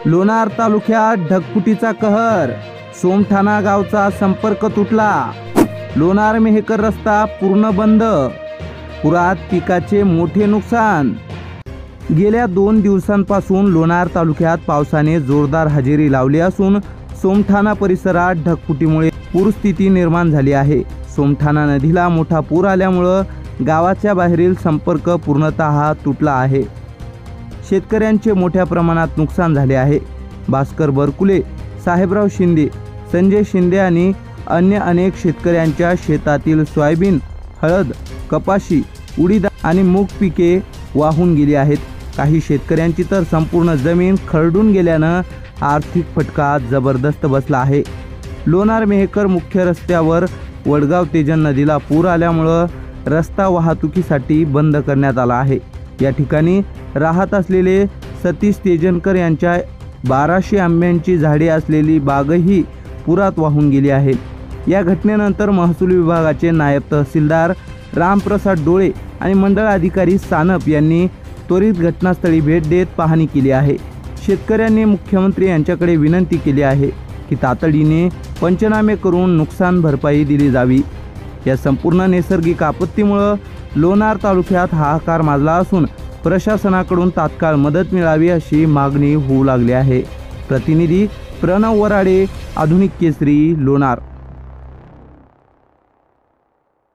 लोणार तालुक्यात ढगफुटीचा कहर, सोमठाणा गावचा संपर्क तुटला। लोणार मेहकर रस्ता पूर्ण बंद, पुरात पिकाचे मोठे नुकसान। गेल्या 2 दिवसांपासून लोणार तालुक्यात पावसाने जोरदार हजेरी लावली असून सोमठाणा परिसरात ढगफुटीमुळे पूरस्थिती निर्माण झाली आहे। सोमठाणा नदीला मोठा पूर आल्यामुळे गावाच्या बाहेरील संपर्क पूर्णतः तुटला आहे। शेतकऱ्यांचे मोठ्या प्रमाणात नुकसान झाले आहे। भास्कर बरकुले, साहेबराव शिंदे, संजय शिंदे आणि अन्य अनेक शेतकऱ्यांच्या शेतातील सोयाबीन, हळद, कपाशी, उडीद आणि मूग पिके वाहून गेली आहेत। काही शेतकऱ्यांची तर संपूर्ण जमीन खरडून गेल्यानं आर्थिक फटका जबरदस्त बसला आहे। लोणार मेहकर मुख्य रस्त्यावर वडगाव तेजन नदीला पूर आल्यामुळे रस्ता वाहतुकीसाठी बंद करण्यात आला आहे। या ठिकाणी राहत असलेले सतीश तेजनकर यांच्या 1200 आंब्यांची झाडे असलेली बागही पुरात वाहून गेली आहे। या घटनेनंतर महसूल विभागाचे नायब तहसीलदार रामप्रसाद डोळे आणि मंडळ अधिकारी सानप यांनी त्वरित घटनास्थळी भेट देत पाहणी केली आहे। शेतकऱ्यांनी मुख्यमंत्री यांच्याकडे विनंती केली आहे की तातडीने पंचनामे करून नुकसान भरपाई दिली जावी। या संपूर्ण नैसर्गिक आपत्तीमुळे लोणार तालुक्यात हाहाकार माजला असून प्रशासनाकडून तात्काळ मदत मिळावी अशी मागणी होऊ लागली आहे। प्रतिनिधी प्रणव वराडे, आधुनिक केसरी, लोणार।